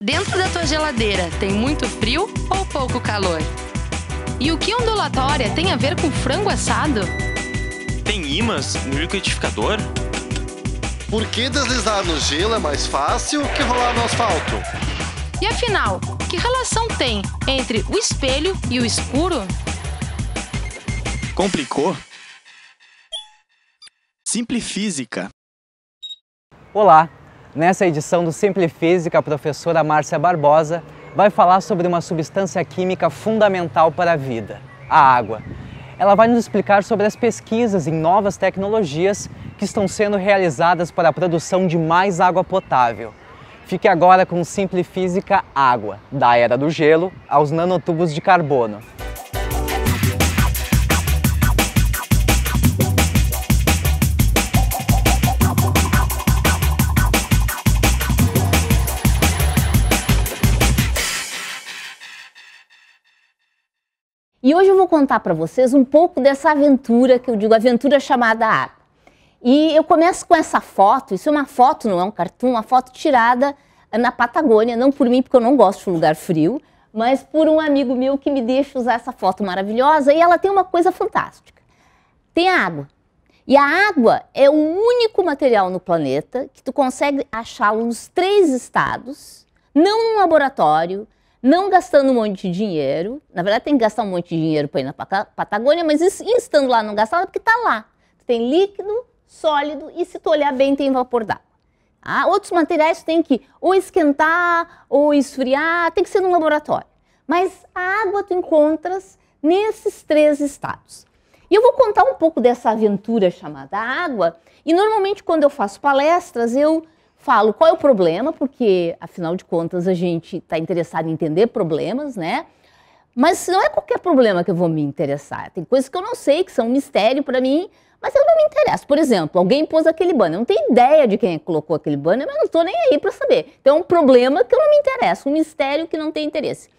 Dentro da tua geladeira tem muito frio ou pouco calor? E o que ondulatória tem a ver com frango assado? Tem ímãs no liquidificador? Por que deslizar no gelo é mais fácil que rolar no asfalto? E afinal, que relação tem entre o espelho e o escuro? Complicou? Simplifísica. Olá! Nessa edição do Simplifísica, a professora Márcia Barbosa vai falar sobre uma substância química fundamental para a vida, a água. Ela vai nos explicar sobre as pesquisas em novas tecnologias que estão sendo realizadas para a produção de mais água potável. Fique agora com Simplifísica Água, da era do gelo aos nanotubos de carbono. E hoje eu vou contar para vocês um pouco dessa aventura, que eu digo aventura chamada água. E eu começo com essa foto, isso é uma foto, não é um cartoon, uma foto tirada na Patagônia, não por mim, porque eu não gosto de lugar frio, mas por um amigo meu que me deixa usar essa foto maravilhosa, e ela tem uma coisa fantástica. Tem a água. E a água é o único material no planeta que tu consegue achá-lo nos 3 estados, não num laboratório, não gastando um monte de dinheiro. Na verdade tem que gastar um monte de dinheiro para ir na Patagônia, mas estando lá não gastar, porque está lá. Tem líquido, sólido e, se tu olhar bem, tem vapor d'água. Outros materiais tem que ou esquentar ou esfriar, tem que ser num laboratório. Mas a água tu encontras nesses 3 estados. E eu vou contar um pouco dessa aventura chamada água, e normalmente quando eu faço palestras eu falo qual é o problema, porque afinal de contas a gente está interessado em entender problemas, né? Mas não é qualquer problema que eu vou me interessar. Tem coisas que eu não sei, que são um mistério para mim, mas eu não me interesso. Por exemplo, alguém pôs aquele banner, eu não tenho ideia de quem é que colocou aquele banner, mas não estou nem aí para saber. Então é um problema que eu não me interesso, um mistério que não tem interesse.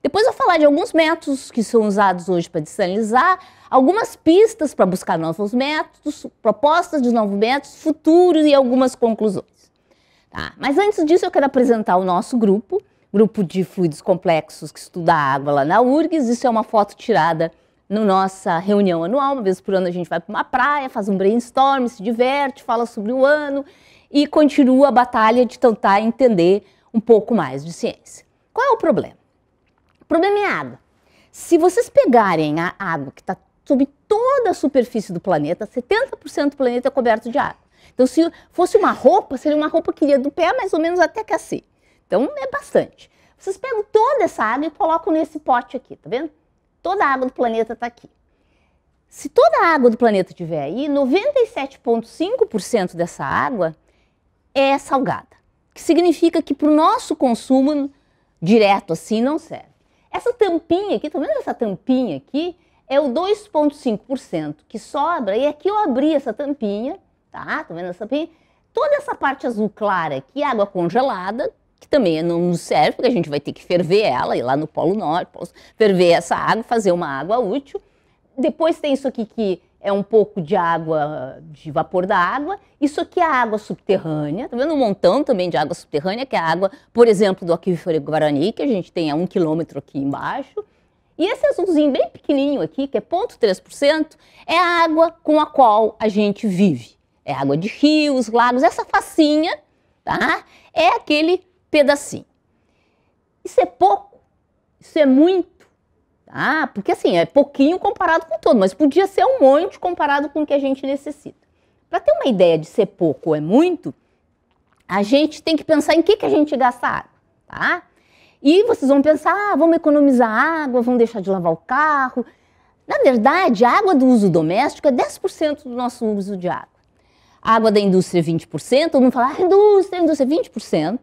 Depois eu vou falar de alguns métodos que são usados hoje para desalinizar, algumas pistas para buscar novos métodos, propostas de novos métodos, futuros e algumas conclusões. Tá. Mas antes disso eu quero apresentar o nosso grupo de fluidos complexos que estuda a água lá na URGS. Isso é uma foto tirada na nossa reunião anual. Uma vez por ano a gente vai para uma praia, faz um brainstorm, se diverte, fala sobre o ano e continua a batalha de tentar entender um pouco mais de ciência. Qual é o problema? O problema é a água. Se vocês pegarem a água que está sobre toda a superfície do planeta, 70% do planeta é coberto de água. Então, se fosse uma roupa, seria uma roupa que iria do pé mais ou menos até assim. Então, é bastante. Vocês pegam toda essa água e colocam nesse pote aqui, tá vendo? Toda a água do planeta está aqui. Se toda a água do planeta estiver aí, 97,5% dessa água é salgada. Que significa que para o nosso consumo direto assim não serve. Essa tampinha aqui, tá vendo essa tampinha aqui? É o 2,5% que sobra. E aqui eu abri essa tampinha. Tá vendo essa tampinha? Toda essa parte azul clara aqui, água congelada, que também não nos serve, porque a gente vai ter que ferver ela, ir lá no Polo Norte, ferver essa água, fazer uma água útil. Depois tem isso aqui que é um pouco de água, de vapor da água. Isso aqui é a água subterrânea, tá vendo um montão também de água subterrânea, que é a água, por exemplo, do aquífero Guarani, que a gente tem a 1 quilômetro aqui embaixo. E esse azulzinho bem pequenininho aqui, que é 0,3%, é a água com a qual a gente vive. É água de rios, lagos, essa facinha, tá? É aquele pedacinho. Isso é pouco, isso é muito, tá? Porque assim, é pouquinho comparado com todo, mas podia ser um monte comparado com o que a gente necessita. Para ter uma ideia de ser pouco ou é muito, a gente tem que pensar em que a gente gasta água, tá? E vocês vão pensar, vamos economizar água, vamos deixar de lavar o carro. Na verdade, a água do uso doméstico é 10% do nosso uso de água. A água da indústria é 20%, todo mundo fala, indústria é 20%.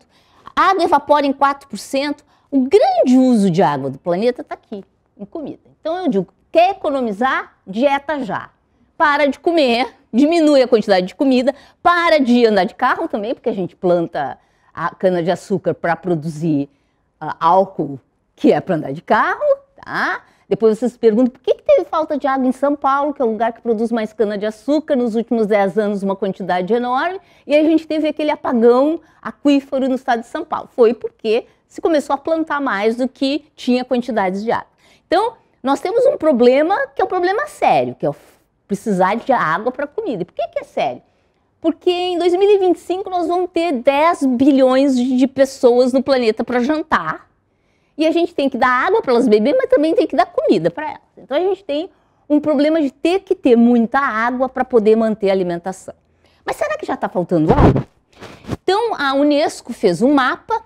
A água evapora em 4%. O grande uso de água do planeta está aqui, em comida. Então eu digo, quer economizar? Dieta já. Para de comer, diminui a quantidade de comida, para de andar de carro também, porque a gente planta a cana-de-açúcar para produzir álcool, que é para andar de carro, tá? Depois vocês se perguntam por que teve falta de água em São Paulo, que é o lugar que produz mais cana-de-açúcar, nos últimos 10 anos uma quantidade enorme, e a gente teve aquele apagão aquífero no estado de São Paulo. Foi porque se começou a plantar mais do que tinha quantidades de água. Então, nós temos um problema que é um problema sério, que é precisar de água para comida. E por que é sério? Porque em 2025 nós vamos ter 10 bilhões de pessoas no planeta para jantar. E a gente tem que dar água para elas beberem, mas também tem que dar comida para elas. Então a gente tem um problema de ter que ter muita água para poder manter a alimentação. Mas será que já está faltando água? Então a Unesco fez um mapa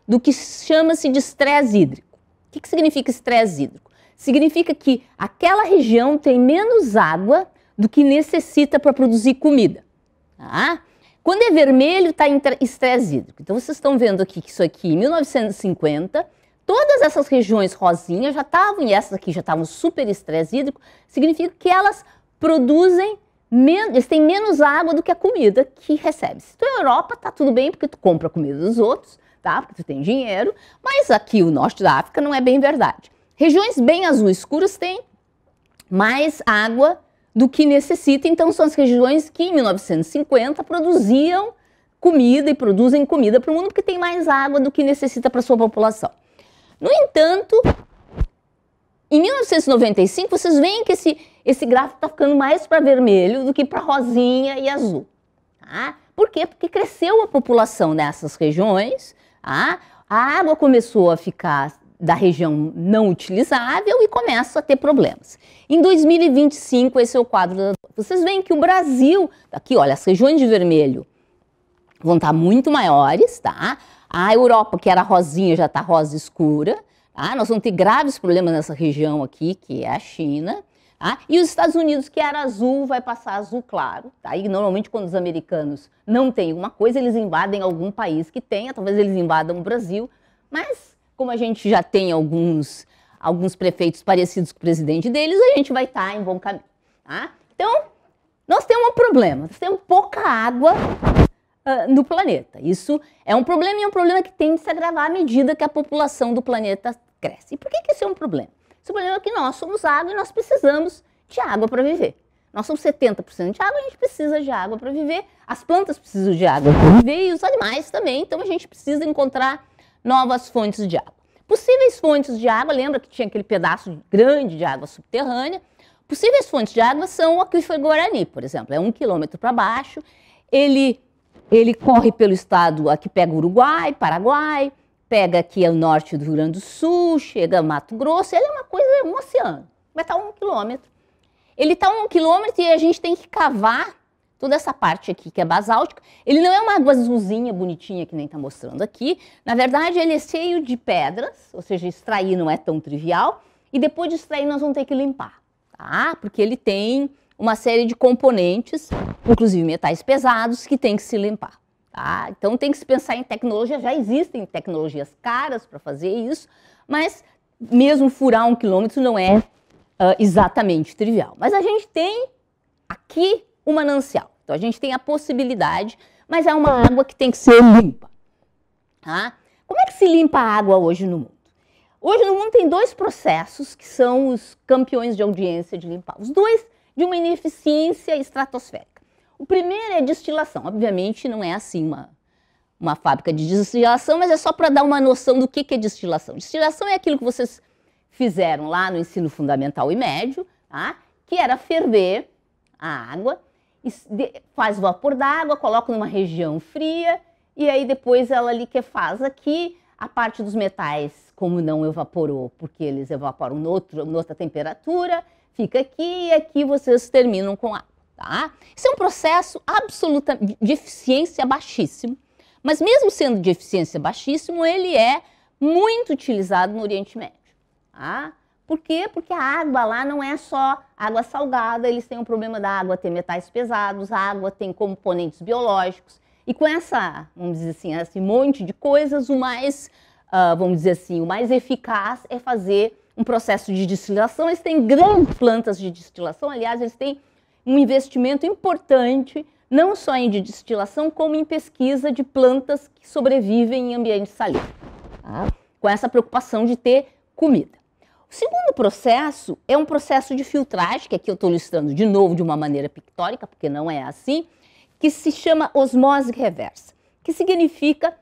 do que chama-se de estresse hídrico. O que significa estresse hídrico? Significa que aquela região tem menos água do que necessita para produzir comida. Tá? Quando é vermelho, está em estresse hídrico. Então, vocês estão vendo aqui que isso aqui, em 1950, todas essas regiões rosinhas já estavam, e essas aqui já estavam super estresse hídrico, significa que elas produzem, eles têm menos água do que a comida que recebe. Se tu é Europa, tá tudo bem, porque tu compra a comida dos outros, tá? Porque tu tem dinheiro, mas aqui o norte da África não é bem verdade. Regiões bem azul escuras têm mais água do que necessita, então são as regiões que em 1950 produziam comida e produzem comida para o mundo porque tem mais água do que necessita para a sua população. No entanto, em 1995 vocês veem que esse gráfico está ficando mais para vermelho do que para rosinha e azul. Tá? Por quê? Porque cresceu a população nessas regiões, tá? A água começou a ficar da região não utilizável e começa a ter problemas. Em 2025, esse é o quadro. Vocês veem que o Brasil, aqui olha, as regiões de vermelho vão estar muito maiores, tá? A Europa, que era rosinha, já está rosa escura, tá? Nós vamos ter graves problemas nessa região aqui, que é a China, tá? E os Estados Unidos, que era azul, vai passar azul claro, tá? E normalmente quando os americanos não têm alguma coisa, eles invadem algum país que tenha, talvez eles invadam o Brasil, mas como a gente já tem alguns prefeitos parecidos com o presidente deles, a gente vai estar em bom caminho. Tá? Então, nós temos um problema, nós temos pouca água no planeta. Isso é um problema e é um problema que tem de se agravar à medida que a população do planeta cresce. E por que isso é um problema? Esse problema é que nós somos água e nós precisamos de água para viver. Nós somos 70% de água, a gente precisa de água para viver, as plantas precisam de água para viver e os animais também, então a gente precisa encontrar novas fontes de água. Possíveis fontes de água, lembra que tinha aquele pedaço grande de água subterrânea? Possíveis fontes de água são o aquífero Guarani, por exemplo, é 1 quilômetro para baixo, ele corre pelo estado, aqui pega Uruguai, Paraguai, pega aqui o norte do Rio Grande do Sul, chega a Mato Grosso, ele é uma coisa, um oceano, vai estar 1 quilômetro. Ele está 1 quilômetro e a gente tem que cavar toda essa parte aqui que é basáltica. Ele não é uma água azulzinha, bonitinha, que nem está mostrando aqui. Na verdade, ele é cheio de pedras, ou seja, extrair não é tão trivial. E depois de extrair, nós vamos ter que limpar, tá? Porque ele tem uma série de componentes, inclusive metais pesados, que tem que se limpar. Tá? Então, tem que se pensar em tecnologia. Já existem tecnologias caras para fazer isso, mas mesmo furar 1 quilômetro não é exatamente trivial. Mas a gente tem aqui o manancial. Então, a gente tem a possibilidade, mas é uma água que tem que ser limpa. Tá? Como é que se limpa a água hoje no mundo? Hoje no mundo tem 2 processos que são os campeões de audiência de limpar. Os 2 de uma ineficiência estratosférica. O primeiro é destilação. Obviamente não é assim uma fábrica de destilação, mas é só para dar uma noção do que é destilação. Destilação é aquilo que vocês fizeram lá no ensino fundamental e médio, tá? Que era ferver a água, faz vapor d'água, coloca numa região fria e aí depois ela liquefaz aqui. A parte dos metais, como não evaporou, porque eles evaporam noutra temperatura, fica aqui e aqui vocês terminam com água. Tá? Isso é um processo absolutamente de eficiência baixíssimo, mas mesmo sendo de eficiência baixíssimo, ele é muito utilizado no Oriente Médio. Tá? Por quê? Porque a água lá não é só água salgada, eles têm o problema da água ter metais pesados, a água tem componentes biológicos, e com essa, vamos dizer assim, esse monte de coisas, o mais, vamos dizer assim, o mais eficaz é fazer um processo de destilação. Eles têm grandes plantas de destilação, aliás, eles têm um investimento importante, não só em destilação, como em pesquisa de plantas que sobrevivem em ambientes salinos, tá? Com essa preocupação de ter comida. O segundo processo é um processo de filtragem, que aqui eu estou ilustrando de novo de uma maneira pictórica, porque não é assim, que se chama osmose reversa, que significa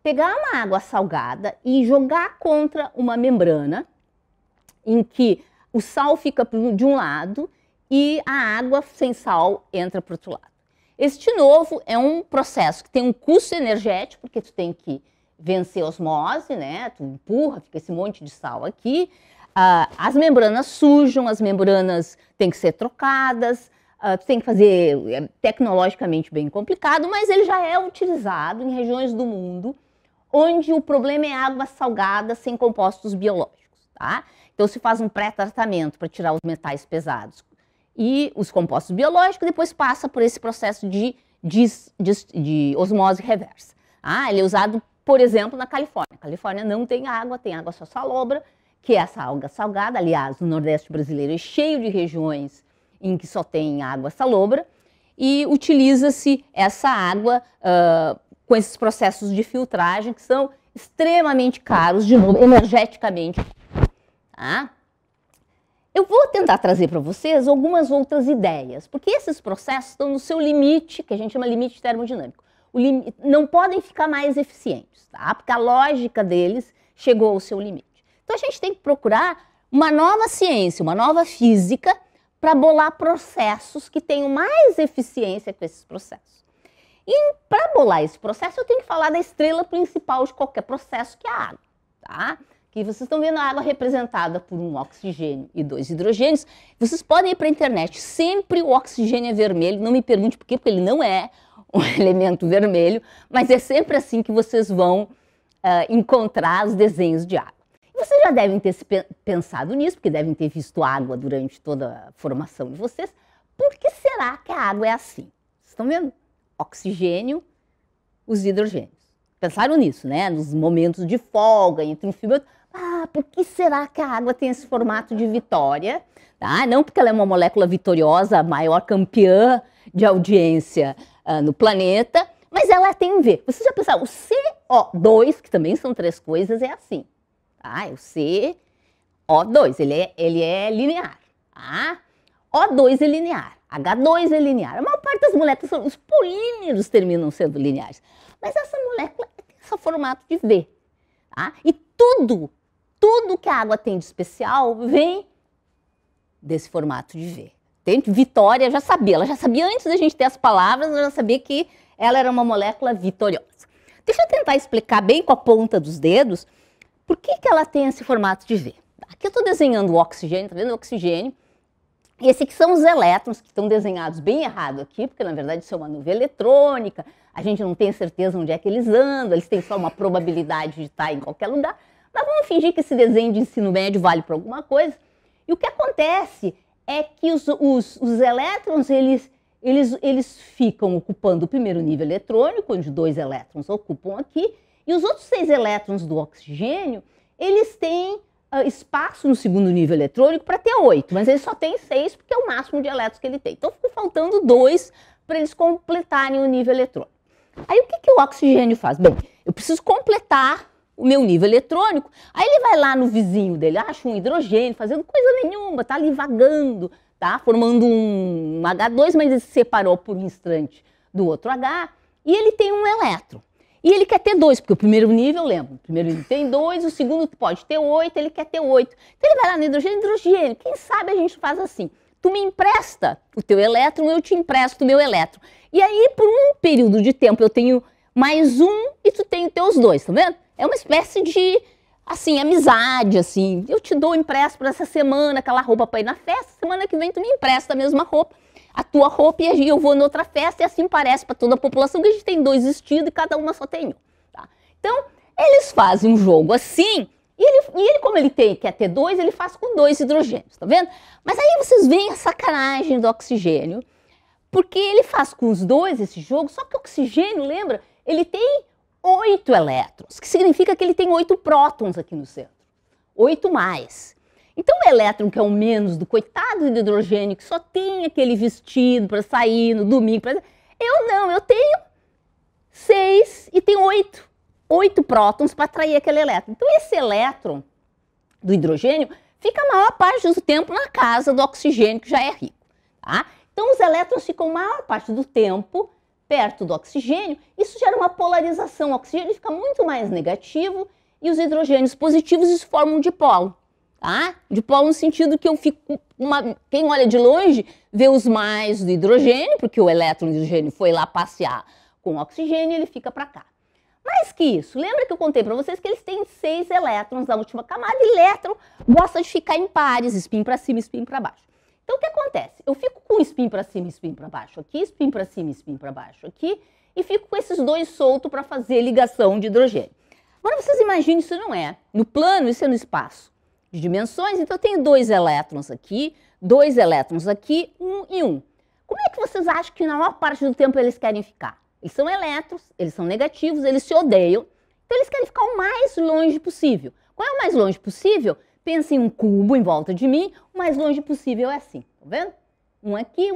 pegar uma água salgada e jogar contra uma membrana em que o sal fica de um lado e a água sem sal entra para o outro lado. Este novo é um processo que tem um custo energético, porque tu tem que vencer a osmose, né? Tu empurra, fica esse monte de sal aqui. As membranas sujam, as membranas têm que ser trocadas, tu tem que fazer tecnologicamente bem complicado, mas ele já é utilizado em regiões do mundo onde o problema é água salgada sem compostos biológicos, tá? Então se faz um pré-tratamento para tirar os metais pesados e os compostos biológicos, depois passa por esse processo de osmose reversa. Ele é usado, por exemplo, na Califórnia. A Califórnia não tem água só salobra, que é essa água salgada. Aliás, o Nordeste brasileiro é cheio de regiões em que só tem água salobra, e utiliza-se essa água com esses processos de filtragem que são extremamente caros, de novo, energeticamente. Tá? Eu vou tentar trazer para vocês algumas outras ideias, porque esses processos estão no seu limite, que a gente chama limite termodinâmico. Não podem ficar mais eficientes, tá? Porque a lógica deles chegou ao seu limite. Então a gente tem que procurar uma nova ciência, uma nova física, para bolar processos que tenham mais eficiência com esses processos. E para bolar esse processo, eu tenho que falar da estrela principal de qualquer processo, que é a água, tá? Aqui vocês estão vendo a água representada por um oxigênio e 2 hidrogênios. Vocês podem ir para a internet, sempre o oxigênio é vermelho, não me pergunte por quê, porque ele não é um elemento vermelho, mas é sempre assim que vocês vão encontrar os desenhos de água. E vocês já devem ter pensado nisso, porque devem ter visto água durante toda a formação de vocês. Por que será que a água é assim? Vocês estão vendo? Oxigênio, os hidrogênios. Pensaram nisso, né? Nos momentos de folga, entre um filme e outro. Por que será que a água tem esse formato de vitória? Tá? Não porque ela é uma molécula vitoriosa, a maior campeã de audiência no planeta, mas ela tem um V. Vocês já pensaram, o CO2, que também são 3 coisas, é assim. Tá? O CO2, ele é linear. Tá? O2 é linear, H2 é linear. A maior parte das moléculas, os polímeros terminam sendo lineares. Mas essa molécula tem esse formato de V. Tá? E tudo que a água tem de especial vem desse formato de V. Vitória, ela já sabia antes da gente ter as palavras, ela já sabia que ela era uma molécula vitoriosa. Deixa eu tentar explicar bem com a ponta dos dedos por que ela tem esse formato de V. Aqui eu estou desenhando o oxigênio, tá vendo o oxigênio? E esse aqui são os elétrons, que estão desenhados bem errado aqui, porque na verdade isso é uma nuvem eletrônica, a gente não tem certeza onde é que eles andam, eles têm só uma probabilidade de estar em qualquer lugar, mas vamos fingir que esse desenho de ensino médio vale para alguma coisa. E o que acontece é que os elétrons, eles ficam ocupando o primeiro nível eletrônico, onde 2 elétrons ocupam aqui, e os outros 6 elétrons do oxigênio, eles têm espaço no segundo nível eletrônico para ter 8, mas ele só tem 6 porque é o máximo de elétrons que ele tem. Então ficou faltando 2 para eles completarem o nível eletrônico. Aí o que o oxigênio faz? Bem, eu preciso completar o meu nível eletrônico, aí ele vai lá no vizinho dele, acha um hidrogênio, fazendo coisa nenhuma, tá ali vagando, tá? Formando um H2, mas ele se separou por um instante do outro H, e ele tem um elétron. E ele quer ter 2, porque o primeiro nível, lembra, o primeiro nível tem 2, o segundo pode ter 8, ele quer ter 8. Então ele vai lá no hidrogênio, quem sabe a gente faz assim, tu me empresta o teu elétron, eu te empresto o meu elétron. E aí, por um período de tempo, eu tenho mais um e tu tem os teus 2, tá vendo? É uma espécie de, assim, amizade, assim. Eu te dou empresto para essa semana, aquela roupa para ir na festa, semana que vem tu me empresta a mesma roupa, a tua roupa, e aí eu vou noutra festa, e assim parece para toda a população que a gente tem 2 vestidos e cada uma só tem um. Tá? Então, eles fazem um jogo assim, e ele como ele quer ter 2, ele faz com 2 hidrogênios, tá vendo? Mas aí vocês veem a sacanagem do oxigênio, porque ele faz com os 2 esse jogo, só que o oxigênio, lembra, ele tem 8 elétrons, que significa que ele tem 8 prótons aqui no centro. 8 mais. Então o elétron que é o menos do coitado do hidrogênio, que só tem aquele vestido para sair no domingo, eu tenho 6 e tenho 8 prótons para atrair aquele elétron. Então esse elétron do hidrogênio fica a maior parte do tempo na casa do oxigênio, que já é rico. Tá? Então os elétrons ficam a maior parte do tempo perto do oxigênio, isso gera uma polarização. O oxigênio fica muito mais negativo e os hidrogênios positivos isso formam um dipolo. Tá? Dipolo no sentido que eu fico quem olha de longe vê os mais do hidrogênio, porque o elétron do hidrogênio foi lá passear com o oxigênio e ele fica para cá. Mais que isso, lembra que eu contei para vocês que eles têm 6 elétrons na última camada e elétron gosta de ficar em pares, spin para cima e spin para baixo. Então o que acontece? Eu fico com spin para cima e spin para baixo aqui, spin para cima e spin para baixo aqui e fico com esses dois soltos para fazer ligação de hidrogênio. Agora vocês imaginem, isso não é no plano, isso é no espaço de dimensões, então eu tenho 2 elétrons aqui, 2 elétrons aqui, 1 e 1. Como é que vocês acham que na maior parte do tempo eles querem ficar? Eles são elétrons, eles são negativos, eles se odeiam, então eles querem ficar o mais longe possível. Qual é o mais longe possível? Pensa em um cubo em volta de mim, o mais longe possível é assim, tá vendo? Um aqui,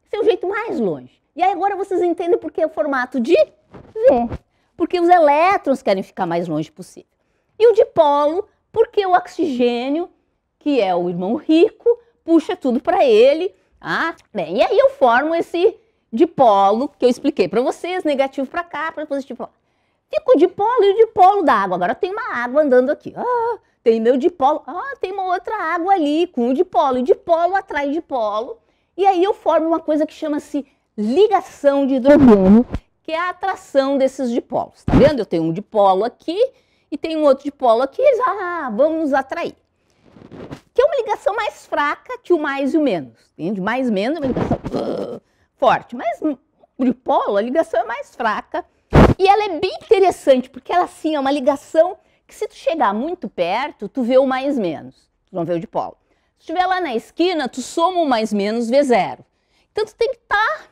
esse é o jeito mais longe. E aí agora vocês entendem por que é o formato de V, porque os elétrons querem ficar mais longe possível. E o dipolo, porque o oxigênio, que é o irmão rico, puxa tudo para ele. Bem, e aí eu formo esse dipolo, que eu expliquei para vocês, negativo para cá, para positivo para lá. Fica o dipolo e o dipolo da água. Agora tem uma água andando aqui. Tem meu dipolo. Tem uma outra água ali com o dipolo. E dipolo atrai dipolo. E aí eu formo uma coisa que chama-se ligação de hidrogênio, que é a atração desses dipolos. Tá vendo? Eu tenho um dipolo aqui e tenho um outro dipolo aqui. Eles vamos nos atrair. Que é uma ligação mais fraca que o mais e o menos. Entende? Mais e menos é uma ligação forte. Mas o dipolo, a ligação é mais fraca. E ela é bem interessante, porque ela sim é uma ligação que se tu chegar muito perto, tu vê o mais menos. Tu não vê o dipolo. Se estiver lá na esquina, tu soma o mais menos, vê zero. Então tu tem que estar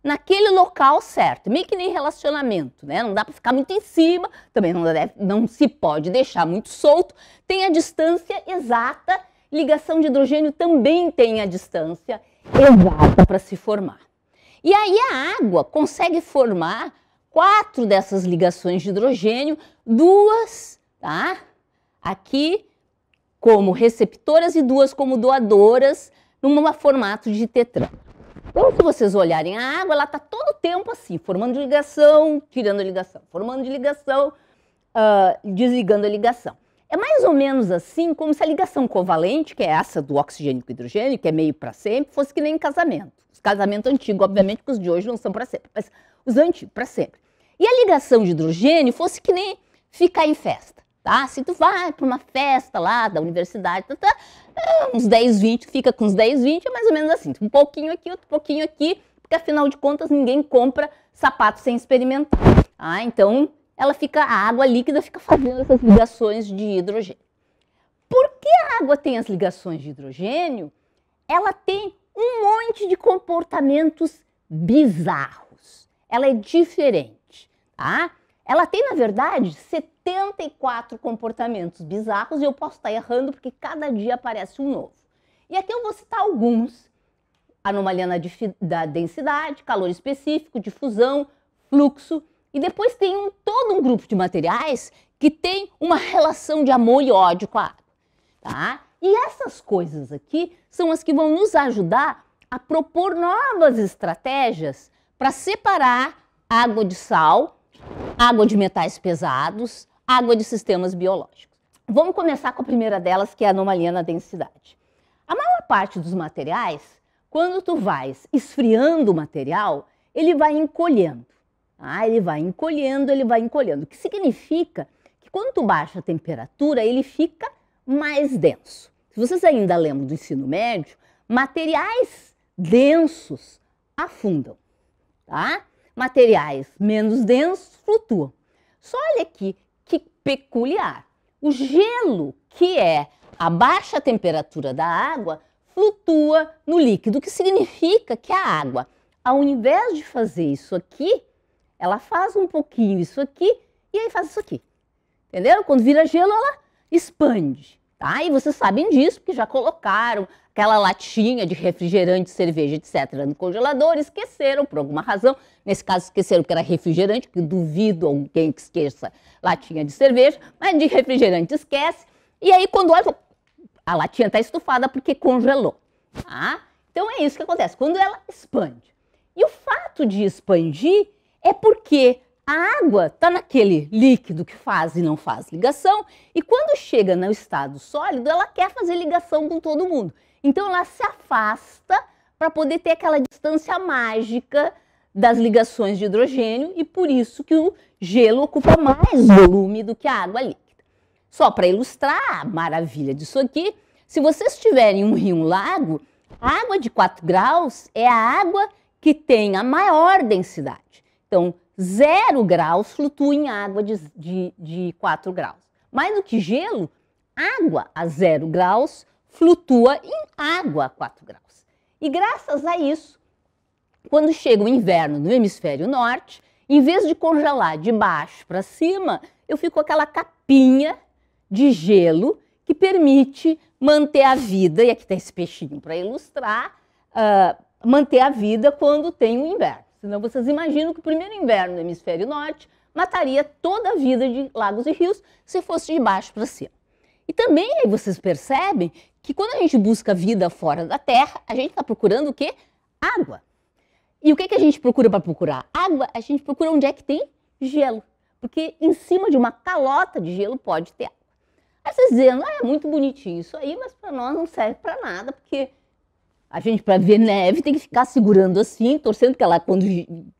naquele local certo. Meio que nem relacionamento, né? Não dá para ficar muito em cima, também não se pode deixar muito solto. Tem a distância exata. Ligação de hidrogênio também tem a distância exata para se formar. E aí a água consegue formar 4 dessas ligações de hidrogênio, 2, tá? Aqui como receptoras e 2 como doadoras, num formato de tetrama. Então, se vocês olharem a água, ela está todo o tempo assim, formando ligação, tirando a ligação, formando ligação, desligando a ligação. É mais ou menos assim como se a ligação covalente, que é essa do oxigênio com hidrogênio, que é meio para sempre, fosse que nem casamento. Os casamentos antigos, obviamente, que os de hoje não são para sempre, mas os antigos, para sempre. E a ligação de hidrogênio fosse que nem ficar em festa, tá? Se tu vai para uma festa lá da universidade, uns 10, 20, fica com uns 10, 20, é mais ou menos assim. Um pouquinho aqui, outro pouquinho aqui, porque afinal de contas ninguém compra sapato sem experimentar. Então a água líquida fica fazendo essas ligações de hidrogênio. Por que a água tem as ligações de hidrogênio? Ela tem um monte de comportamentos bizarros. Ela é diferente, tá? Ela tem, na verdade, 74 comportamentos bizarros e eu posso estar errando porque cada dia aparece um novo. E aqui eu vou citar alguns. Anomalia da densidade, calor específico, difusão, fluxo. E depois tem todo um grupo de materiais que tem uma relação de amor e ódio com a água, tá? E essas coisas aqui são as que vão nos ajudar a propor novas estratégias para separar água de sal, água de metais pesados, água de sistemas biológicos. Vamos começar com a primeira delas, que é a anomalia na densidade. A maior parte dos materiais, quando tu vais esfriando o material, ele vai encolhendo. Ele vai encolhendo, o que significa que quando tu baixa a temperatura, ele fica mais denso. Se vocês ainda lembram do ensino médio, materiais densos afundam, tá? Materiais menos densos flutuam. Só olha aqui que peculiar. O gelo, que é a baixa temperatura da água, flutua no líquido, o que significa que a água, ao invés de fazer isso aqui, ela faz um pouquinho isso aqui e aí faz isso aqui. Entenderam? Quando vira gelo, ela expande. Tá? E vocês sabem disso, porque já colocaram aquela latinha de refrigerante, cerveja, etc. no congelador, esqueceram por alguma razão. Nesse caso, esqueceram que era refrigerante, porque duvido alguém que esqueça latinha de cerveja, mas de refrigerante esquece. E aí, quando olha, a latinha está estufada porque congelou. Tá? Então, é isso que acontece, quando ela expande. E o fato ato de expandir é porque a água está naquele líquido que faz e não faz ligação, e quando chega no estado sólido, ela quer fazer ligação com todo mundo. Então ela se afasta para poder ter aquela distância mágica das ligações de hidrogênio, e por isso que o gelo ocupa mais volume do que a água líquida. Só para ilustrar a maravilha disso aqui, se vocês tiverem um rio, um lago, a água de 4 graus é a água que tem a maior densidade. Então, 0 graus flutua em água de 4 graus. Mais do que gelo, água a 0 graus flutua em água a 4 graus. E graças a isso, quando chega o inverno no hemisfério norte, em vez de congelar de baixo para cima, eu fico com aquela capinha de gelo que permite manter a vida, e aqui está esse peixinho para ilustrar, manter a vida quando tem o inverno. Senão vocês imaginam que o primeiro inverno no hemisfério norte mataria toda a vida de lagos e rios se fosse de baixo para cima. E também aí vocês percebem que quando a gente busca vida fora da Terra, a gente está procurando o quê? Água. E o que a gente procura para procurar água? A gente procura onde é que tem gelo. Porque em cima de uma calota de gelo pode ter água. Aí vocês dizendo, é muito bonitinho isso aí, mas para nós não serve para nada, porque a gente, para ver neve, tem que ficar segurando assim, torcendo que ela, quando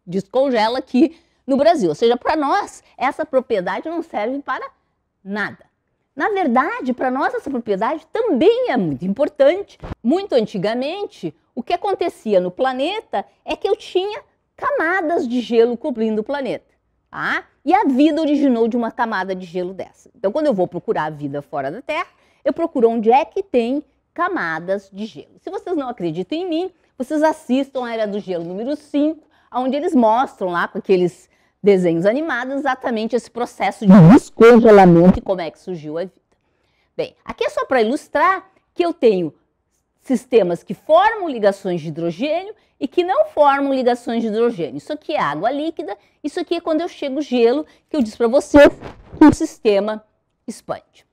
descongela aqui no Brasil. Ou seja, para nós, essa propriedade não serve para nada. Na verdade, para nós, essa propriedade também é muito importante. Muito antigamente, o que acontecia no planeta é que eu tinha camadas de gelo cobrindo o planeta. Tá? E a vida originou de uma camada de gelo dessa. Então, quando eu vou procurar a vida fora da Terra, eu procuro onde é que tem camadas de gelo. Se vocês não acreditam em mim, vocês assistam a Era do Gelo número 5, onde eles mostram lá com aqueles desenhos animados exatamente esse processo de descongelamento e como é que surgiu a vida. Bem, aqui é só para ilustrar que eu tenho sistemas que formam ligações de hidrogênio e que não formam ligações de hidrogênio. Isso aqui é água líquida, isso aqui é quando eu chego gelo, que eu disse para vocês que o sistema expande.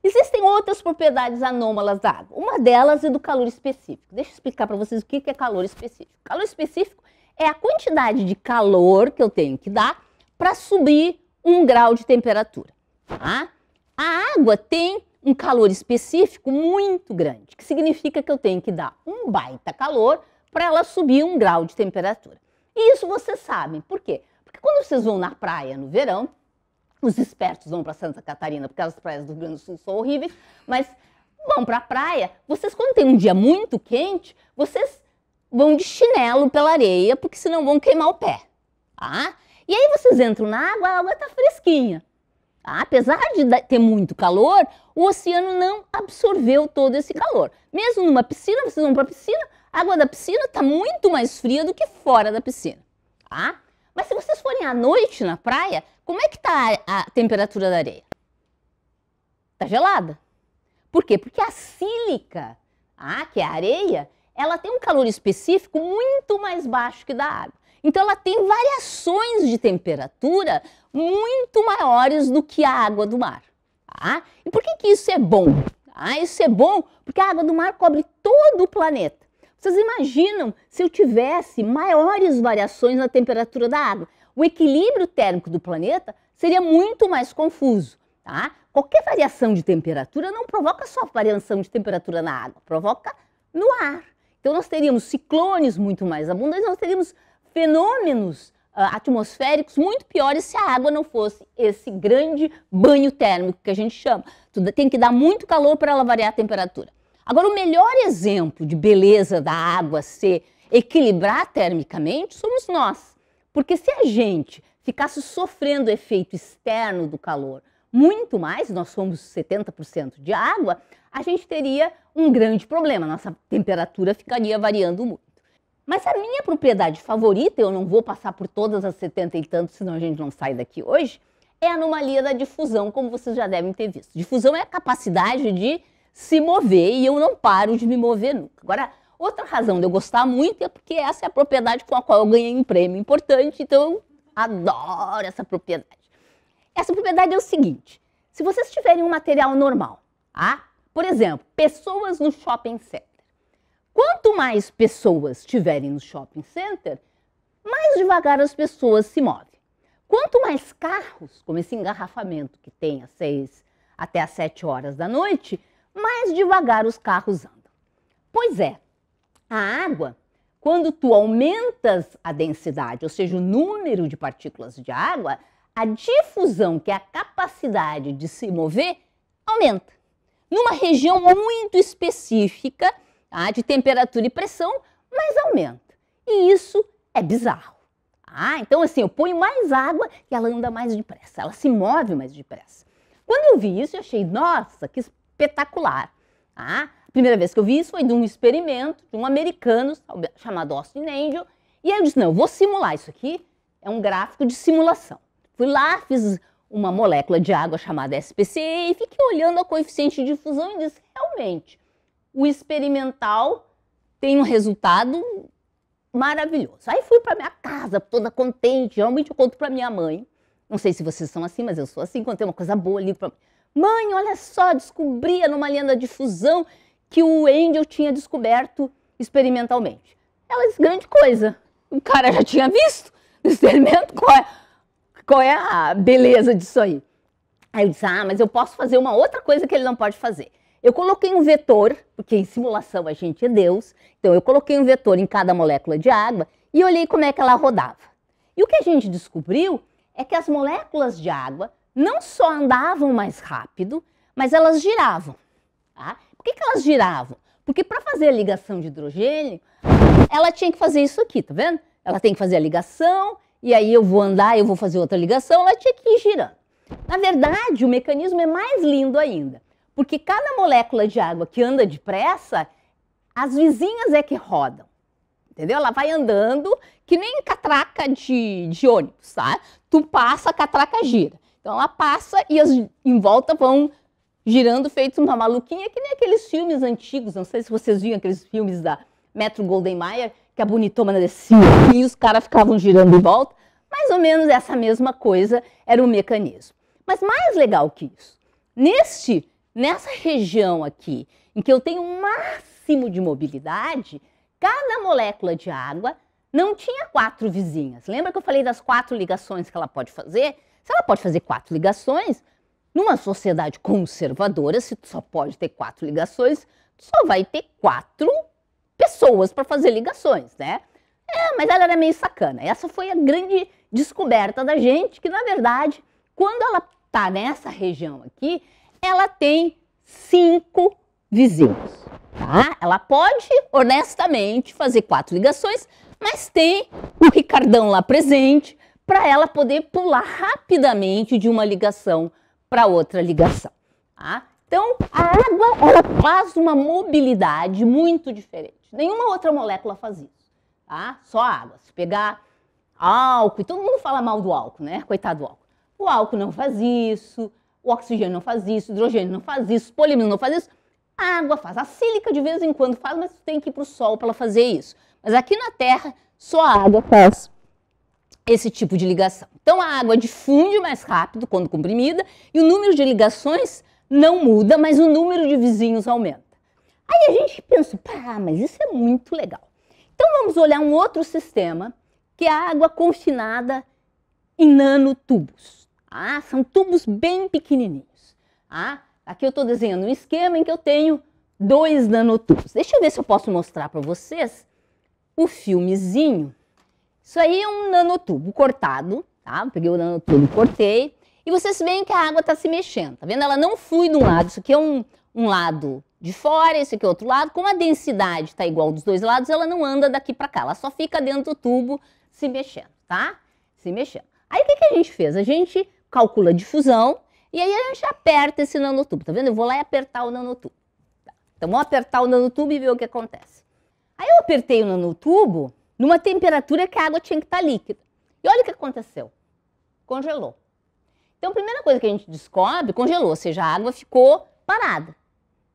Existem outras propriedades anômalas da água. Uma delas é do calor específico. Deixa eu explicar para vocês o que é calor específico. Calor específico é a quantidade de calor que eu tenho que dar para subir 1 grau de temperatura. Tá? A água tem um calor específico muito grande, que significa que eu tenho que dar um baita calor para ela subir 1 grau de temperatura. E isso vocês sabem. Por quê? Porque quando vocês vão na praia no verão, os espertos vão para Santa Catarina, porque as praias do Rio Grande do Sul são horríveis, mas vão para a praia, vocês quando tem um dia muito quente, vocês vão de chinelo pela areia, porque senão vão queimar o pé. Tá? E aí vocês entram na água, a água está fresquinha. Tá? Apesar de ter muito calor, o oceano não absorveu todo esse calor. Mesmo numa piscina, vocês vão para a piscina, a água da piscina está muito mais fria do que fora da piscina. Tá? Mas se vocês forem à noite na praia, como é que está a temperatura da areia? Está gelada. Por quê? Porque a sílica, que é a areia, ela tem um calor específico muito mais baixo que da água. Então ela tem variações de temperatura muito maiores do que a água do mar. Tá? E por que isso é bom? Isso é bom porque a água do mar cobre todo o planeta. Vocês imaginam se eu tivesse maiores variações na temperatura da água? O equilíbrio térmico do planeta seria muito mais confuso. Tá? Qualquer variação de temperatura não provoca só variação de temperatura na água, provoca no ar. Então nós teríamos ciclones muito mais abundantes, nós teríamos fenômenos atmosféricos muito piores se a água não fosse esse grande banho térmico que a gente chama. Tem que dar muito calor para ela variar a temperatura. Agora, o melhor exemplo de beleza da água se equilibrar termicamente somos nós. Porque se a gente ficasse sofrendo o efeito externo do calor muito mais, nós somos 70% de água, a gente teria um grande problema, nossa temperatura ficaria variando muito. Mas a minha propriedade favorita, eu não vou passar por todas as 70 e tantos, senão a gente não sai daqui hoje, é a anomalia da difusão, como vocês já devem ter visto. Difusão é a capacidade de se mover e eu não paro de me mover nunca. Agora, outra razão de eu gostar muito é porque essa é a propriedade com a qual eu ganhei um prêmio importante, então eu adoro essa propriedade. Essa propriedade é o seguinte, se vocês tiverem um material normal, por exemplo, pessoas no shopping center, quanto mais pessoas tiverem no shopping center, mais devagar as pessoas se movem. Quanto mais carros, como esse engarrafamento que tem às 6 até às 7 horas da noite, mais devagar os carros andam. Pois é, a água, quando tu aumentas a densidade, ou seja, o número de partículas de água, a difusão, que é a capacidade de se mover, aumenta. Numa região muito específica, tá, de temperatura e pressão, mas aumenta. E isso é bizarro. Então assim, eu ponho mais água e ela anda mais depressa, ela se move mais depressa. Quando eu vi isso, eu achei, nossa, que espetacular. A primeira vez que eu vi isso foi de um experimento de um americano chamado Austin Angel. E aí eu disse, não, eu vou simular isso aqui, é um gráfico de simulação. Fui lá, fiz uma molécula de água chamada SPCE e fiquei olhando a coeficiente de difusão e disse, realmente, o experimental tem um resultado maravilhoso. Aí fui para minha casa, toda contente, realmente eu conto para minha mãe. Não sei se vocês são assim, mas eu sou assim, contei uma coisa boa ali para mãe, olha só, descobri numa linha da difusão que o Angel tinha descoberto experimentalmente. Ela disse, grande coisa, o cara já tinha visto no experimento, qual é a beleza disso aí? Aí eu disse, mas eu posso fazer uma outra coisa que ele não pode fazer. Eu coloquei um vetor, porque em simulação a gente é Deus, então eu coloquei um vetor em cada molécula de água e olhei como é que ela rodava. E o que a gente descobriu é que as moléculas de água não só andavam mais rápido, mas elas giravam. Tá? Por que elas giravam? Porque para fazer a ligação de hidrogênio, ela tinha que fazer isso aqui, tá vendo? Ela tem que fazer a ligação, e aí eu vou andar, eu vou fazer outra ligação, ela tinha que ir girando. Na verdade, o mecanismo é mais lindo ainda, porque cada molécula de água que anda depressa, as vizinhas é que rodam, entendeu? Ela vai andando que nem catraca de ônibus, tá? Tu passa, a catraca gira. Então ela passa e as em volta vão girando feito uma maluquinha, que nem aqueles filmes antigos, não sei se vocês viram aqueles filmes da Metro-Goldwyn-Mayer, que a bonitona descia e os caras ficavam girando em volta. Mais ou menos essa mesma coisa era o mecanismo. Mas mais legal que isso, nessa região aqui, em que eu tenho um máximo de mobilidade, cada molécula de água não tinha 4 vizinhas. Lembra que eu falei das 4 ligações que ela pode fazer? Se ela pode fazer 4 ligações, numa sociedade conservadora, se tu só pode ter 4 ligações, tu só vai ter 4 pessoas para fazer ligações, né? Mas ela era meio sacana. Essa foi a grande descoberta da gente, que na verdade, quando ela está nessa região aqui, ela tem 5 vizinhos, tá? Ela pode, honestamente, fazer 4 ligações, mas tem o Ricardão lá presente para ela poder pular rapidamente de uma ligação para outra ligação, tá? Então, a água, ela faz uma mobilidade muito diferente. Nenhuma outra molécula faz isso, tá? Só a água. Se pegar álcool, e todo mundo fala mal do álcool, né? Coitado do álcool. O álcool não faz isso, o oxigênio não faz isso, o hidrogênio não faz isso, o polímero não faz isso. A água faz. A sílica de vez em quando faz, mas tu tem que ir para o sol para ela fazer isso. Mas aqui na Terra, só a água faz esse tipo de ligação. Então, a água difunde mais rápido quando comprimida e o número de ligações não muda, mas o número de vizinhos aumenta. Aí a gente pensa, mas isso é muito legal. Então, vamos olhar um outro sistema, que é a água confinada em nanotubos. São tubos bem pequenininhos. Aqui eu estou desenhando um esquema em que eu tenho 2 nanotubos. Deixa eu ver se eu posso mostrar para vocês o filmezinho. Isso aí é um nanotubo cortado, tá? Eu peguei o nanotubo, cortei, e vocês veem que a água está se mexendo, tá vendo? Ela não flui de um lado, isso aqui é um lado de fora, esse aqui é outro lado. Como a densidade está igual dos 2 lados, ela não anda daqui para cá, ela só fica dentro do tubo se mexendo, tá? Se mexendo. Aí o que a gente fez? A gente calcula a difusão e aí a gente aperta esse nanotubo, tá vendo? Eu vou lá e apertar o nanotubo. Tá? Então vamos apertar o nanotubo e ver o que acontece. Aí eu apertei o nanotubo numa temperatura que a água tinha que estar líquida. E olha o que aconteceu. Congelou. Então a primeira coisa que a gente descobre, congelou, ou seja, a água ficou parada.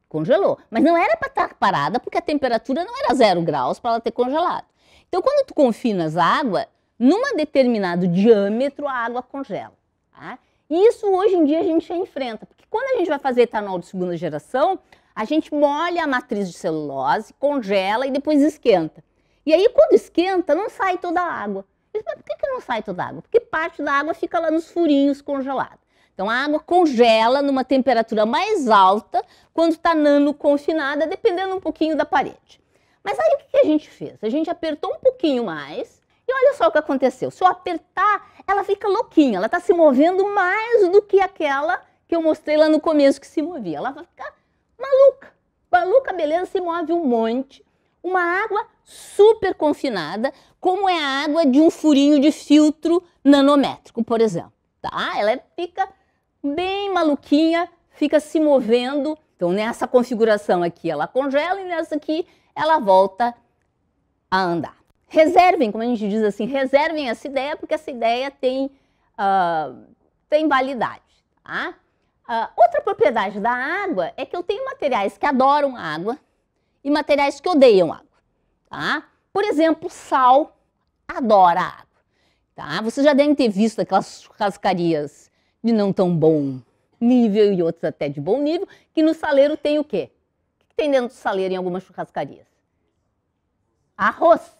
Congelou. Mas não era para estar parada porque a temperatura não era 0 graus para ela ter congelado. Então quando tu confinas a água, num determinado diâmetro a água congela. Tá? E isso hoje em dia a gente já enfrenta, porque quando a gente vai fazer etanol de segunda geração, a gente molha a matriz de celulose, congela e depois esquenta. E aí quando esquenta não sai toda a água. Mas por que não sai toda a água? Porque parte da água fica lá nos furinhos congelada. Então a água congela numa temperatura mais alta quando está nano-confinada, dependendo um pouquinho da parede. Mas aí o que a gente fez? A gente apertou um pouquinho mais e olha só o que aconteceu. Se eu apertar, ela fica louquinha, ela está se movendo mais do que aquela que eu mostrei lá no começo que se movia. Ela vai ficar maluca. Maluca, beleza, se move um monte. Uma água super confinada, como é a água de um furinho de filtro nanométrico, por exemplo. Tá? Ela fica bem maluquinha, fica se movendo. Então, nessa configuração aqui, ela congela e nessa aqui, ela volta a andar. Reservem, como a gente diz assim, reservem essa ideia, porque essa ideia tem validade. Tá? Outra propriedade da água é que eu tenho materiais que adoram água e materiais que odeiam água. Tá? Por exemplo, sal adora água. Tá? Vocês já devem ter visto aquelas churrascarias de não tão bom nível e outras até de bom nível, que no saleiro tem o quê? O que tem dentro do saleiro em algumas churrascarias? Arroz.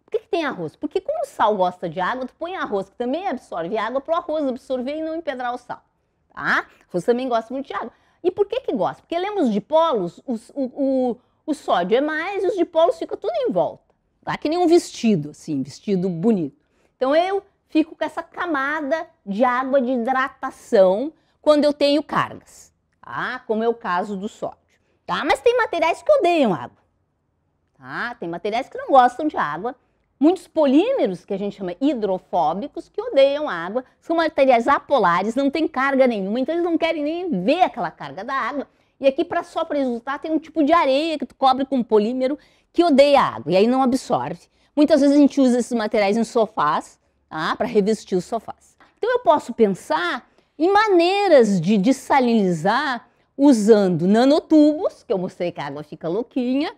Por que tem arroz? Porque como o sal gosta de água, tu põe arroz, que também absorve água, para o arroz absorver e não empedrar o sal. Tá? O arroz também gosta muito de água. E por que gosta? Porque lembra os dipolos, o sódio é mais e os dipolos ficam tudo em volta. Tá? Que nem um vestido, assim, vestido bonito. Então eu fico com essa camada de água de hidratação quando eu tenho cargas, tá? Como é o caso do sódio. Tá? Mas tem materiais que odeiam água. Tá? Tem materiais que não gostam de água. Muitos polímeros, que a gente chama hidrofóbicos, que odeiam água, são materiais apolares, não tem carga nenhuma, então eles não querem nem ver aquela carga da água. E aqui, só para resultar, tem um tipo de areia que tu cobre com polímero que odeia água, e aí não absorve. Muitas vezes a gente usa esses materiais em sofás, tá? Para revestir os sofás. Então eu posso pensar em maneiras de dessalinizar usando nanotubos, que eu mostrei que a água fica louquinha.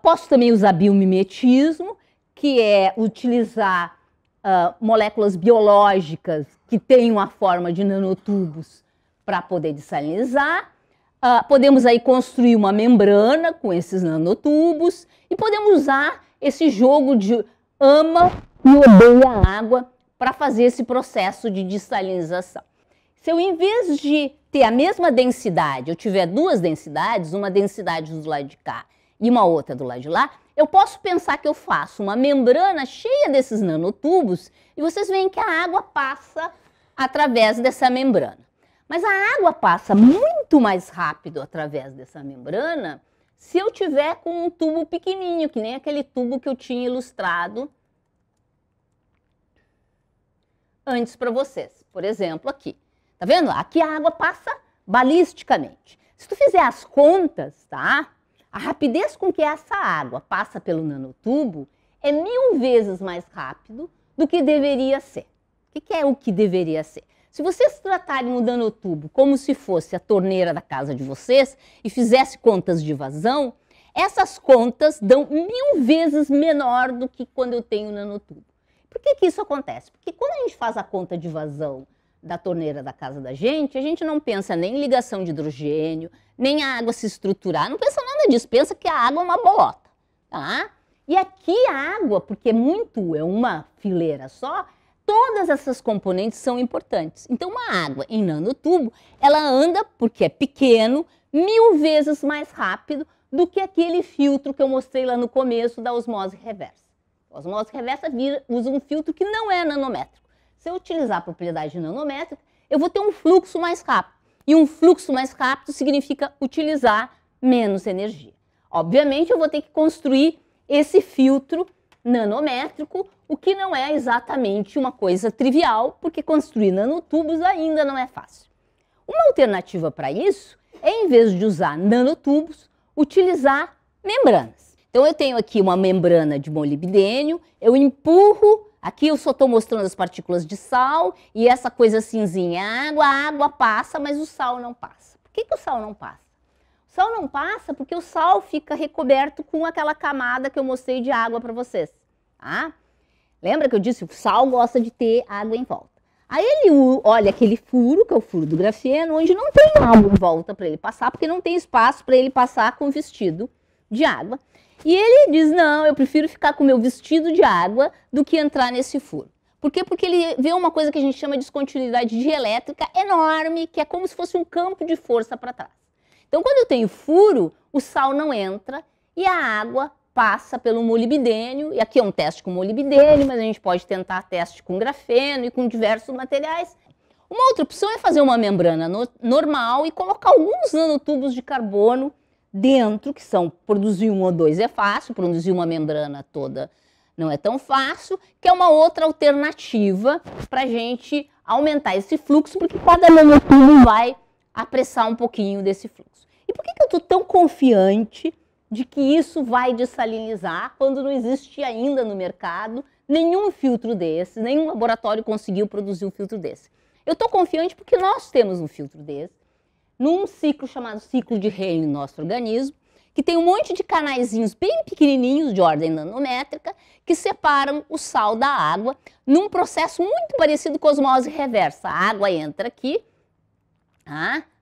Posso também usar biomimetismo, que é utilizar moléculas biológicas que têm uma forma de nanotubos para poder dessalinizar. Podemos aí construir uma membrana com esses nanotubos e podemos usar esse jogo de ama e odeia a água para fazer esse processo de dessalinização. Se eu, em vez de ter a mesma densidade, eu tiver duas densidades, uma densidade do lado de cá e uma outra do lado de lá, eu posso pensar que eu faço uma membrana cheia desses nanotubos e vocês veem que a água passa através dessa membrana. Mas a água passa muito mais rápido através dessa membrana se eu tiver com um tubo pequenininho, que nem aquele tubo que eu tinha ilustrado antes para vocês. Por exemplo, aqui. Tá vendo? Aqui a água passa balisticamente. Se tu fizer as contas, tá? A rapidez com que essa água passa pelo nanotubo é 1000 vezes mais rápido do que deveria ser. O que é o que deveria ser? Se vocês tratarem o nanotubo como se fosse a torneira da casa de vocês e fizesse contas de vazão, essas contas dão 1000 vezes menor do que quando eu tenho o nanotubo. Por que isso acontece? Porque quando a gente faz a conta de vazão da torneira da casa da gente, a gente não pensa nem em ligação de hidrogênio, nem a água se estruturar, não pensa nada disso, pensa que a água é uma bolota, tá? E aqui a água, porque é uma fileira só, todas essas componentes são importantes. Então uma água em nanotubo, ela anda, porque é pequeno, 1000 vezes mais rápido do que aquele filtro que eu mostrei lá no começo da osmose reversa. A osmose reversa usa um filtro que não é nanométrico. Se eu utilizar a propriedade nanométrica, eu vou ter um fluxo mais rápido. E um fluxo mais rápido significa utilizar menos energia. Obviamente, eu vou ter que construir esse filtro nanométrico, o que não é exatamente uma coisa trivial, porque construir nanotubos ainda não é fácil. Uma alternativa para isso é, em vez de usar nanotubos, utilizar membranas. Então, eu tenho aqui uma membrana de molibdênio, eu empurro. Aqui eu só estou mostrando as partículas de sal e essa coisa cinzinha é água, a água passa, mas o sal não passa. Por que o sal não passa? O sal não passa porque o sal fica recoberto com aquela camada que eu mostrei de água para vocês. Tá? Lembra que eu disse que o sal gosta de ter água em volta. Aí ele olha aquele furo, que é o furo do grafeno, onde não tem água em volta para ele passar, porque não tem espaço para ele passar com vestido de água. E ele diz, não, eu prefiro ficar com o meu vestido de água do que entrar nesse furo. Por quê? Porque ele vê uma coisa que a gente chama de descontinuidade dielétrica enorme, que é como se fosse um campo de força para trás. Então, quando eu tenho furo, o sal não entra e a água passa pelo molibdênio, e aqui é um teste com molibdênio, mas a gente pode tentar teste com grafeno e com diversos materiais. Uma outra opção é fazer uma membrana normal e colocar alguns nanotubos de carbono dentro, que são produzir um ou dois é fácil, produzir uma membrana toda não é tão fácil, que é uma outra alternativa para a gente aumentar esse fluxo, porque cada nanotubo vai apressar um pouquinho desse fluxo. E por que eu estou tão confiante de que isso vai dessalinizar quando não existe ainda no mercado nenhum filtro desse, nenhum laboratório conseguiu produzir um filtro desse? Eu estou confiante porque nós temos um filtro desse, num ciclo chamado ciclo de Henle no nosso organismo, que tem um monte de canaizinhos bem pequenininhos, de ordem nanométrica, que separam o sal da água num processo muito parecido com a osmose reversa. A água entra aqui,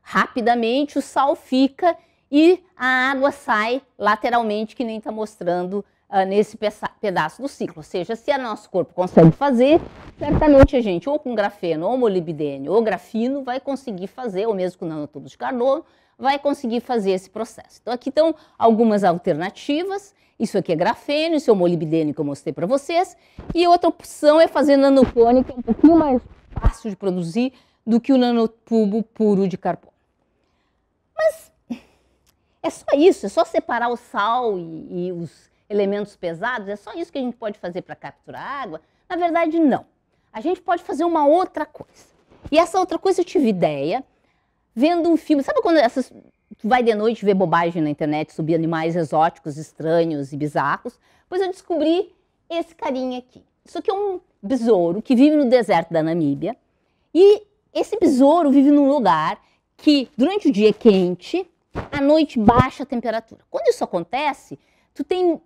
rapidamente o sal fica e a água sai lateralmente, que nem está mostrando nesse pedaço do ciclo. Ou seja, se o nosso corpo consegue fazer, certamente a gente, ou com grafeno, ou molibdênio, ou grafino, vai conseguir fazer, ou mesmo com nanotubos de carbono, vai conseguir fazer esse processo. Então, aqui estão algumas alternativas. Isso aqui é grafeno, isso é o molibdênio que eu mostrei para vocês. E outra opção é fazer nanocone, que é um pouquinho mais fácil de produzir do que o nanotubo puro de carbono. Mas é só isso, é só separar o sal e os elementos pesados, é só isso que a gente pode fazer para capturar água? Na verdade, não. A gente pode fazer uma outra coisa. E essa outra coisa eu tive ideia vendo um filme. Sabe quando tu vai de noite ver bobagem na internet sobre animais exóticos, estranhos e bizarros? Pois eu descobri esse carinha aqui. Isso aqui é um besouro que vive no deserto da Namíbia. E esse besouro vive num lugar que durante o dia é quente, à noite baixa a temperatura. Quando isso acontece, tu tem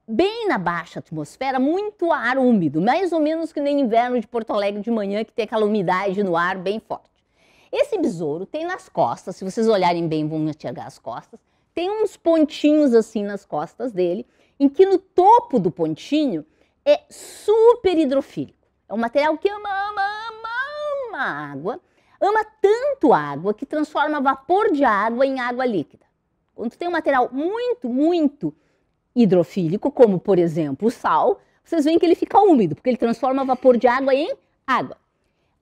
bem na baixa atmosfera muito ar úmido, mais ou menos que nem inverno de Porto Alegre de manhã, que tem aquela umidade no ar bem forte. Esse besouro tem nas costas, se vocês olharem bem vão enxergar as costas, tem uns pontinhos assim nas costas dele, em que no topo do pontinho é super hidrofílico. É um material que ama água, ama tanto água que transforma vapor de água em água líquida. Quando tem um material muito hidrofílico, como por exemplo o sal, vocês veem que ele fica úmido, porque ele transforma vapor de água em água.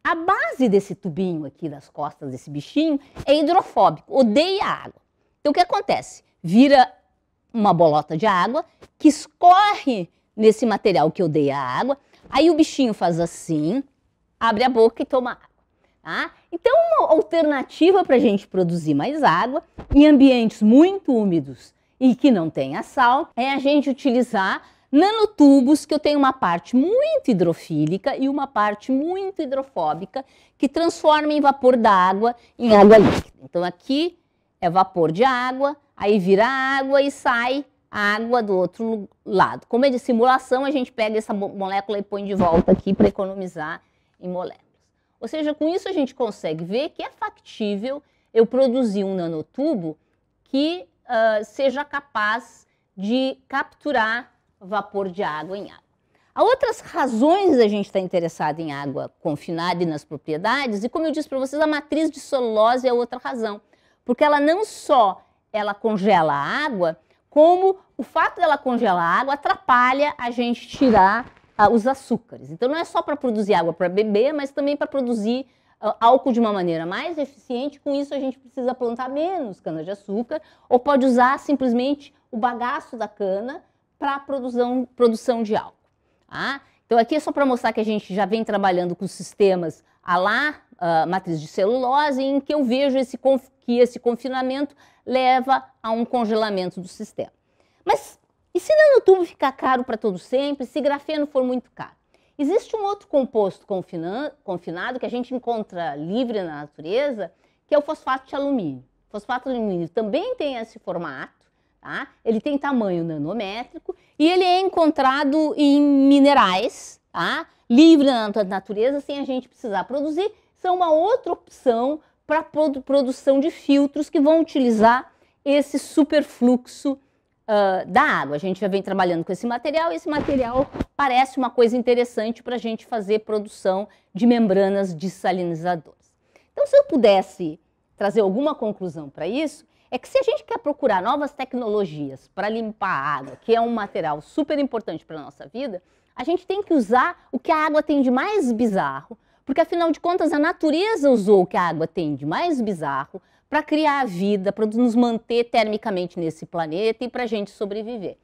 A base desse tubinho aqui das costas desse bichinho é hidrofóbico, odeia água. Então o que acontece? Vira uma bolota de água que escorre nesse material que odeia a água, aí o bichinho faz assim, abre a boca e toma água. Tá? Então uma alternativa para a gente produzir mais água em ambientes muito úmidos e que não tenha sal é a gente utilizar nanotubos que eu tenho uma parte muito hidrofílica e uma parte muito hidrofóbica que transforma em vapor da água em água líquida. Então aqui é vapor de água, aí vira água e sai a água do outro lado. Como é de simulação, a gente pega essa molécula e põe de volta aqui para economizar em moléculas. Ou seja, com isso a gente consegue ver que é factível eu produzir um nanotubo que seja capaz de capturar vapor de água em água. Há outras razões da gente estar interessado em água confinada e nas propriedades, e como eu disse para vocês, a matriz de celulose é outra razão, porque ela não só congela a água, como o fato dela congelar a água atrapalha a gente tirar os açúcares. Então não é só para produzir água para beber, mas também para produzir álcool de uma maneira mais eficiente. Com isso a gente precisa plantar menos cana-de-açúcar, ou pode usar simplesmente o bagaço da cana para a produção de álcool. Tá? Então aqui é só para mostrar que a gente já vem trabalhando com sistemas matriz de celulose, em que eu vejo que esse confinamento leva a um congelamento do sistema. Mas e se nanotubo ficar caro para todo sempre, se grafeno for muito caro? Existe um outro composto confinado que a gente encontra livre na natureza, que é o fosfato de alumínio. O fosfato de alumínio também tem esse formato. Tá? Ele tem tamanho nanométrico e ele é encontrado em minerais, tá? Livre na natureza, sem a gente precisar produzir. São uma outra opção para produção de filtros que vão utilizar esse superfluxo da água. A gente já vem trabalhando com esse material e esse material parece uma coisa interessante para a gente fazer produção de membranas dessalinizadoras. Então, se eu pudesse trazer alguma conclusão para isso, é que se a gente quer procurar novas tecnologias para limpar a água, que é um material super importante para a nossa vida, a gente tem que usar o que a água tem de mais bizarro, porque afinal de contas a natureza usou o que a água tem de mais bizarro para criar a vida, para nos manter termicamente nesse planeta e para a gente sobreviver.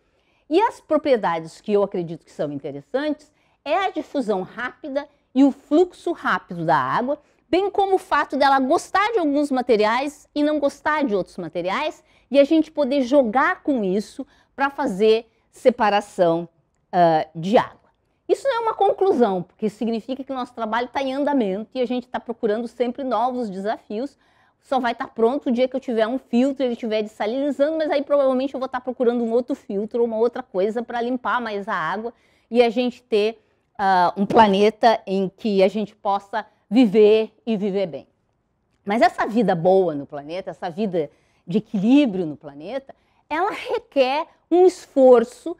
E as propriedades que eu acredito que são interessantes é a difusão rápida e o fluxo rápido da água, bem como o fato dela gostar de alguns materiais e não gostar de outros materiais, e a gente poder jogar com isso para fazer separação de água. Isso não é uma conclusão, porque significa que o nosso trabalho está em andamento e a gente está procurando sempre novos desafios. Só vai estar pronto o dia que eu tiver um filtro, ele estiver dessalinizando, mas aí provavelmente eu vou estar procurando um outro filtro, uma outra coisa para limpar mais a água e a gente ter um planeta em que a gente possa viver e viver bem. Mas essa vida boa no planeta, essa vida de equilíbrio no planeta, ela requer um esforço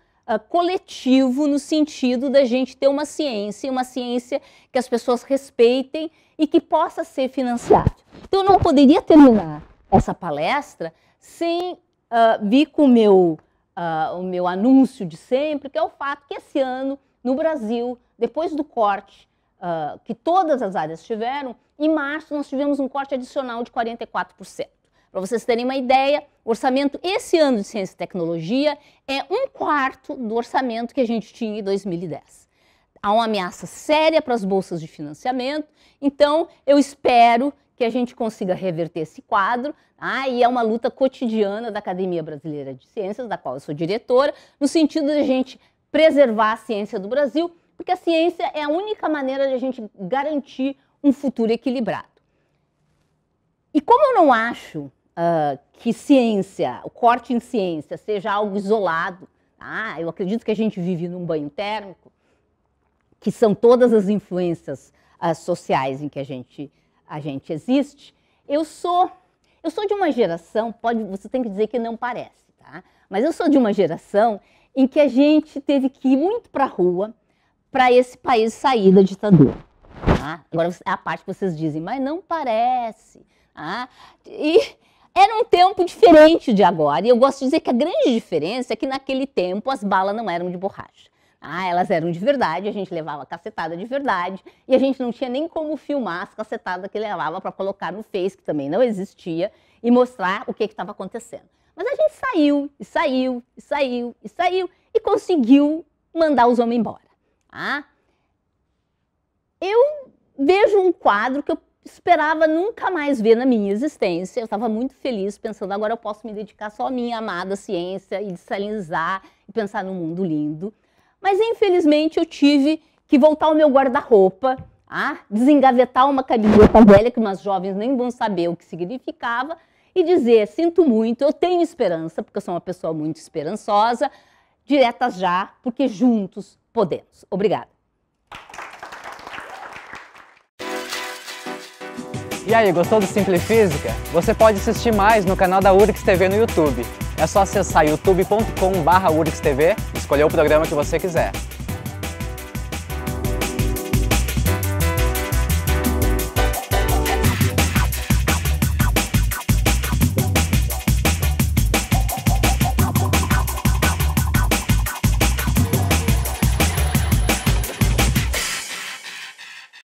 coletivo no sentido da gente ter uma ciência que as pessoas respeitem e que possa ser financiada. Então, eu não poderia terminar essa palestra sem vir com o meu anúncio de sempre, que é o fato que esse ano, no Brasil, depois do corte que todas as áreas tiveram, em março nós tivemos um corte adicional de 44%. Para vocês terem uma ideia, o orçamento esse ano de Ciência e Tecnologia é 1/4 do orçamento que a gente tinha em 2010. Há uma ameaça séria para as bolsas de financiamento, então eu espero que a gente consiga reverter esse quadro, e é uma luta cotidiana da Academia Brasileira de Ciências, da qual eu sou diretora, no sentido de a gente preservar a ciência do Brasil, porque a ciência é a única maneira de a gente garantir um futuro equilibrado. E como eu não acho que ciência, o corte em ciência, seja algo isolado, eu acredito que a gente vive num banho térmico, que são todas as influências sociais em que a gente existe. Eu sou de uma geração, você tem que dizer que não parece, tá? Mas eu sou de uma geração em que a gente teve que ir muito para a rua para esse país sair da ditadura. Tá? Agora é a parte que vocês dizem, mas não parece. Tá? E era um tempo diferente de agora, e eu gosto de dizer que a grande diferença é que naquele tempo as balas não eram de borracha. Elas eram de verdade, a gente levava cacetada de verdade, e a gente não tinha nem como filmar as cacetadas que levava para colocar no Face, que também não existia, e mostrar o que estava acontecendo. Mas a gente saiu, e conseguiu mandar os homens embora. Eu vejo um quadro que eu esperava nunca mais ver na minha existência. Eu estava muito feliz pensando, agora eu posso me dedicar só à minha amada ciência e dessalinizar e pensar num mundo lindo. Mas, infelizmente, eu tive que voltar ao meu guarda-roupa, desengavetar uma camiseta velha, que umas jovens nem vão saber o que significava, e dizer, sinto muito, eu tenho esperança, porque eu sou uma pessoa muito esperançosa, diretas já, porque juntos podemos. Obrigada. E aí, gostou do Simple Física? Você pode assistir mais no canal da URIX TV no YouTube. É só acessar youtube.com/URIXTV e escolher o programa que você quiser.